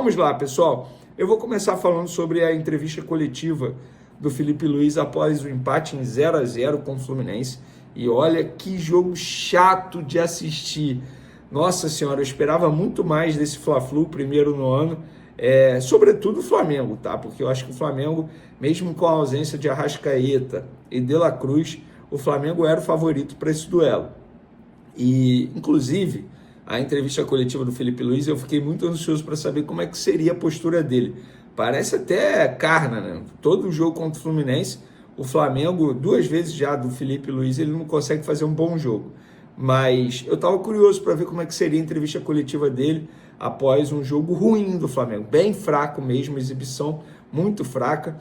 Vamos lá, pessoal. Eu vou começar falando sobre a entrevista coletiva do Felipe Luiz após o empate em 0-0 com o Fluminense. E olha que jogo chato de assistir. Nossa senhora, eu esperava muito mais desse Fla-Flu, primeiro no ano, sobretudo o Flamengo, tá? Porque eu acho que o Flamengo, mesmo com a ausência de Arrascaeta e De La Cruz, o Flamengo era o favorito para esse duelo. E, inclusive, a entrevista coletiva do Felipe Luiz, eu fiquei muito ansioso para saber como é que seria a postura dele. Parece até carna, né? Todo jogo contra o Fluminense, o Flamengo, 2 vezes já do Felipe Luiz, ele não consegue fazer um bom jogo. Mas eu estava curioso para ver como é que seria a entrevista coletiva dele após um jogo ruim do Flamengo, bem fraco mesmo, exibição muito fraca.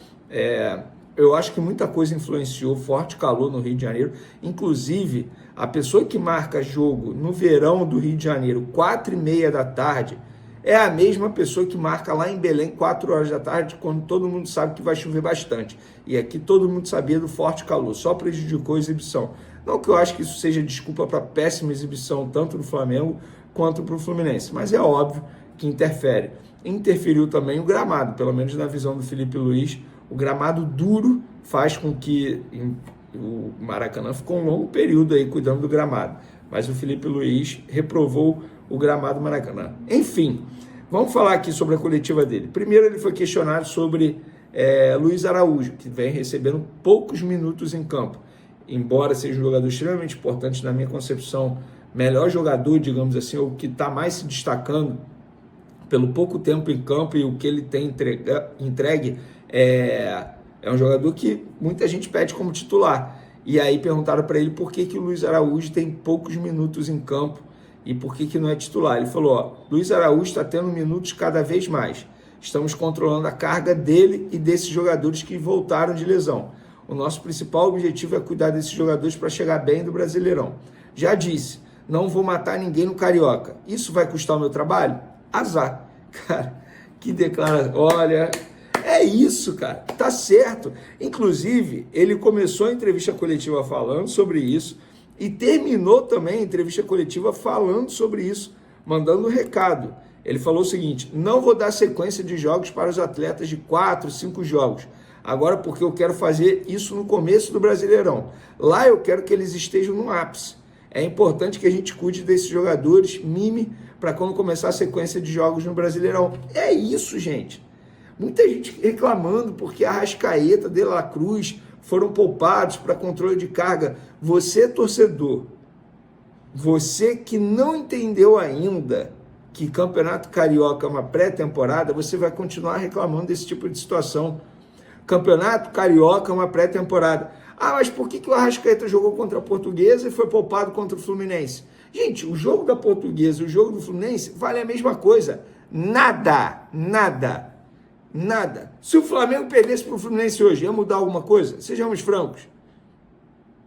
Eu acho que muita coisa influenciou, forte calor no Rio de Janeiro, inclusive a pessoa que marca jogo no verão do Rio de Janeiro, 4h30 da tarde, é a mesma pessoa que marca lá em Belém, 4 horas da tarde, quando todo mundo sabe que vai chover bastante. E aqui todo mundo sabia do forte calor, só prejudicou a exibição. Não que eu acho que isso seja desculpa para péssima exibição, tanto do Flamengo quanto para o Fluminense, mas é óbvio que interfere. Interferiu também o gramado, pelo menos na visão do Felipe Luiz. O gramado duro faz com que o Maracanã ficou um longo período aí cuidando do gramado, mas o Felipe Luiz reprovou o gramado Maracanã. Enfim, vamos falar aqui sobre a coletiva dele. Primeiro, ele foi questionado sobre Luiz Araújo, que vem recebendo poucos minutos em campo, embora seja um jogador extremamente importante na minha concepção, melhor jogador, digamos assim, ou que está mais se destacando pelo pouco tempo em campo e o que ele tem entregue. É um jogador que muita gente pede como titular. E aí perguntaram para ele por que o Luiz Araújo tem poucos minutos em campo e por que não é titular. Ele falou, Luiz Araújo está tendo minutos cada vez mais. Estamos controlando a carga dele e desses jogadores que voltaram de lesão. O nosso principal objetivo é cuidar desses jogadores para chegar bem do Brasileirão. Já disse, não vou matar ninguém no Carioca. Isso vai custar o meu trabalho? Azar. Cara, que declaração. Olha... É isso, cara, tá certo. Inclusive, ele começou a entrevista coletiva falando sobre isso e terminou também a entrevista coletiva falando sobre isso, mandando um recado. Ele falou o seguinte, não vou dar sequência de jogos para os atletas de 4, 5 jogos, agora porque eu quero fazer isso no começo do Brasileirão. Lá eu quero que eles estejam no ápice. É importante que a gente cuide desses jogadores, mime, para quando começar a sequência de jogos no Brasileirão. É isso, gente. Muita gente reclamando porque Arrascaeta, De La Cruz foram poupados para controle de carga. Você, torcedor, você que não entendeu ainda que Campeonato Carioca é uma pré-temporada, você vai continuar reclamando desse tipo de situação. Campeonato Carioca é uma pré-temporada. Ah, mas por que o Arrascaeta jogou contra a Portuguesa e foi poupado contra o Fluminense? Gente, o jogo da Portuguesa e o jogo do Fluminense vale a mesma coisa. Nada. Se o Flamengo perdesse para o Fluminense hoje, ia mudar alguma coisa? Sejamos francos.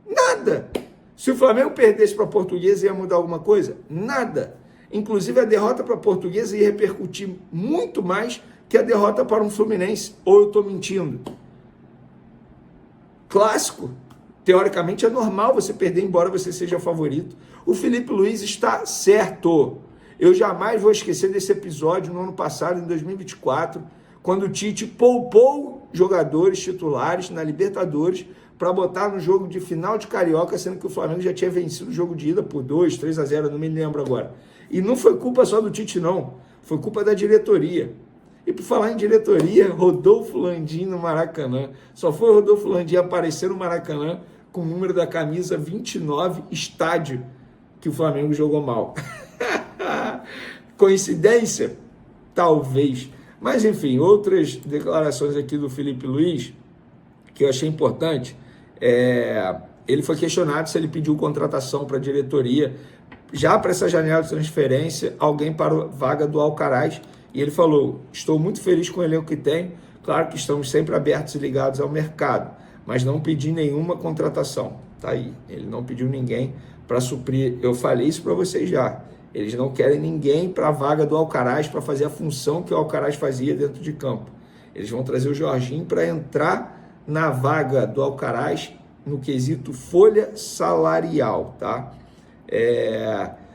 Nada. Se o Flamengo perdesse para a Portuguesa, ia mudar alguma coisa? Nada. Inclusive, a derrota para a Portuguesa ia repercutir muito mais que a derrota para um Fluminense. Ou eu estou mentindo? Clássico. Teoricamente, é normal você perder, embora você seja favorito. O Felipe Luiz está certo. Eu jamais vou esquecer desse episódio no ano passado, em 2024, quando o Tite poupou jogadores titulares na Libertadores para botar no jogo de final de Carioca, sendo que o Flamengo já tinha vencido o jogo de ida por 2, 3-0, não me lembro agora. E não foi culpa só do Tite, não. Foi culpa da diretoria. E por falar em diretoria, Rodolfo Landim no Maracanã. Só foi o Rodolfo Landim aparecer no Maracanã com o número da camisa 29, estádio, que o Flamengo jogou mal. Coincidência? Talvez. Mas, enfim, outras declarações aqui do Felipe Luiz, que eu achei importante, ele foi questionado se ele pediu contratação para a diretoria, já para essa janela de transferência, alguém para a vaga do Alcaraz, e ele falou, estou muito feliz com o elenco que tem, claro que estamos sempre abertos e ligados ao mercado, mas não pedi nenhuma contratação, tá aí, ele não pediu ninguém para suprir, eu falei isso para vocês já, eles não querem ninguém para a vaga do Alcaraz, para fazer a função que o Alcaraz fazia dentro de campo. Eles vão trazer o Jorginho para entrar na vaga do Alcaraz no quesito folha salarial, tá?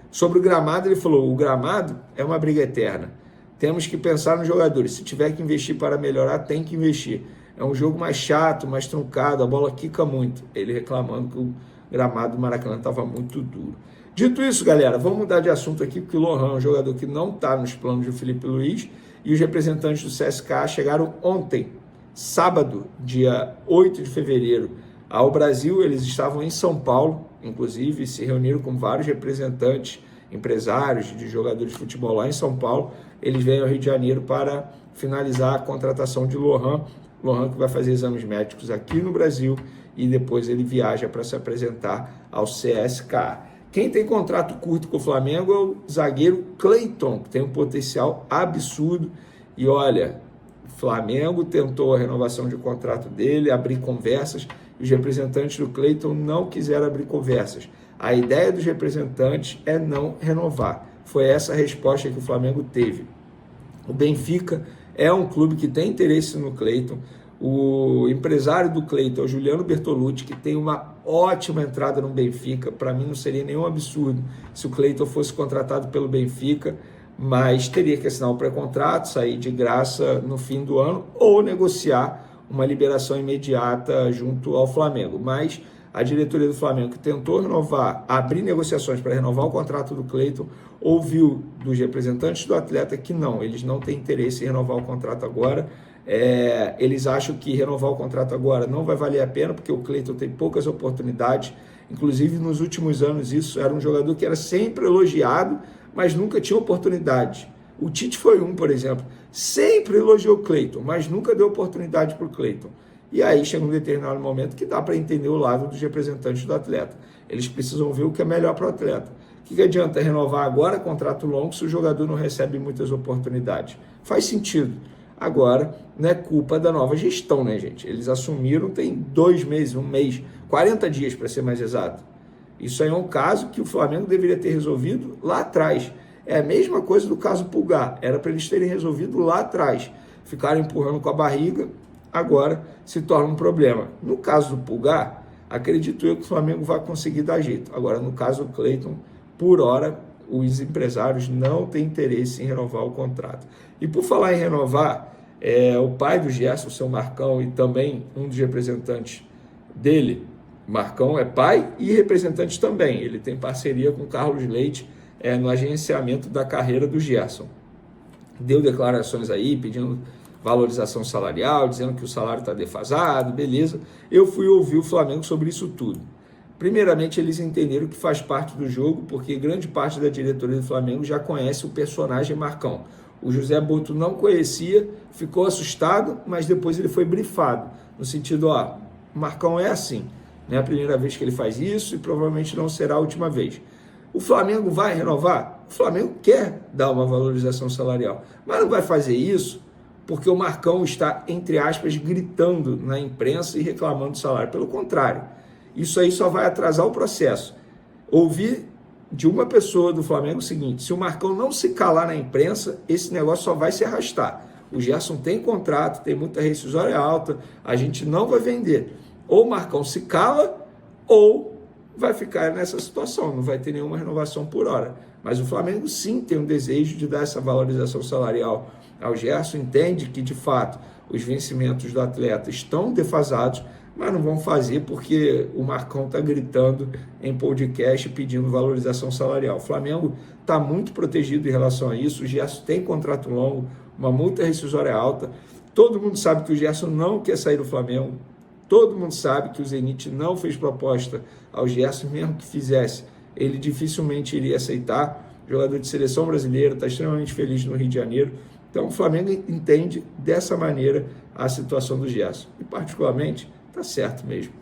Sobre o gramado, ele falou, o gramado é uma briga eterna. Temos que pensar nos jogadores. Se tiver que investir para melhorar, tem que investir. É um jogo mais chato, mais truncado, a bola quica muito. Ele reclamando que o gramado do Maracanã estava muito duro. Dito isso, galera, vamos mudar de assunto aqui, porque o Lohan é um jogador que não está nos planos do Filipe Luiz, e os representantes do CSKA chegaram ontem, sábado, dia 8 de fevereiro, ao Brasil. Eles estavam em São Paulo, inclusive, se reuniram com vários representantes, empresários de jogadores de futebol lá em São Paulo. Eles vêm ao Rio de Janeiro para finalizar a contratação de Lohan. Lohan que vai fazer exames médicos aqui no Brasil e depois ele viaja para se apresentar ao CSKA. Quem tem contrato curto com o Flamengo é o zagueiro Cleiton, que tem um potencial absurdo. E olha, o Flamengo tentou a renovação de contrato dele, abrir conversas, e os representantes do Cleiton não quiseram abrir conversas. A ideia dos representantes é não renovar. Foi essa a resposta que o Flamengo teve. O Benfica é um clube que tem interesse no Cleiton. O empresário do Cleiton é o Juliano Bertolucci, que tem uma ótima entrada no Benfica. Para mim não seria nenhum absurdo se o Cleiton fosse contratado pelo Benfica, mas teria que assinar um pré-contrato, sair de graça no fim do ano ou negociar uma liberação imediata junto ao Flamengo. Mas a diretoria do Flamengo, que tentou renovar, abrir negociações para renovar o contrato do Cleiton, ouviu dos representantes do atleta que não, eles não têm interesse em renovar o contrato agora. Eles acham que renovar o contrato agora não vai valer a pena, porque o Cleiton tem poucas oportunidades. Inclusive, nos últimos anos, isso era um jogador que era sempre elogiado, mas nunca tinha oportunidade. O Tite foi por exemplo, sempre elogiou o Cleiton, mas nunca deu oportunidade para o Cleiton. E aí chega um determinado momento que dá para entender o lado dos representantes do atleta. Eles precisam ver o que é melhor para o atleta. O que adianta renovar agora contrato longo se o jogador não recebe muitas oportunidades? Faz sentido. Agora, não é culpa da nova gestão, né, gente? Eles assumiram tem 2 meses, 1 mês, 40 dias para ser mais exato. Isso aí é um caso que o Flamengo deveria ter resolvido lá atrás. É a mesma coisa do caso Pulgar. Era para eles terem resolvido lá atrás. Ficaram empurrando com a barriga, agora se torna um problema. No caso do Pulgar, acredito eu que o Flamengo vai conseguir dar jeito. Agora, no caso do Cleiton, por hora, os empresários não têm interesse em renovar o contrato. E por falar em renovar, o pai do Gerson, o seu Marcão, e também um dos representantes dele, Marcão é pai e representante também. Ele tem parceria com o Carlos Leite no agenciamento da carreira do Gerson. Deu declarações aí, pedindo valorização salarial, dizendo que o salário está defasado, beleza. Eu fui ouvir o Flamengo sobre isso tudo. Primeiramente, eles entenderam que faz parte do jogo, porque grande parte da diretoria do Flamengo já conhece o personagem Marcão. O José Boto não conhecia, ficou assustado, mas depois ele foi brifado, no sentido, o Marcão é assim, não é a primeira vez que ele faz isso e provavelmente não será a última vez. O Flamengo vai renovar? O Flamengo quer dar uma valorização salarial, mas não vai fazer isso porque o Marcão está, entre aspas, gritando na imprensa e reclamando do salário. Pelo contrário, isso aí só vai atrasar o processo. Ouvi de uma pessoa do Flamengo o seguinte: se o Marcão não se calar na imprensa, esse negócio só vai se arrastar. O Gerson tem contrato, tem muita rescisória alta, a gente não vai vender. Ou o Marcão se cala, ou vai ficar nessa situação, não vai ter nenhuma renovação por hora. Mas o Flamengo sim tem um desejo de dar essa valorização salarial ao Gerson, entende que de fato os vencimentos do atleta estão defasados, mas não vão fazer porque o Marcão está gritando em podcast pedindo valorização salarial. O Flamengo está muito protegido em relação a isso, o Gerson tem contrato longo, uma multa rescisória alta, todo mundo sabe que o Gerson não quer sair do Flamengo, todo mundo sabe que o Zenit não fez proposta ao Gerson, mesmo que fizesse, ele dificilmente iria aceitar. O jogador de seleção brasileira está extremamente feliz no Rio de Janeiro, então o Flamengo entende dessa maneira a situação do Gerson, e particularmente está certo mesmo.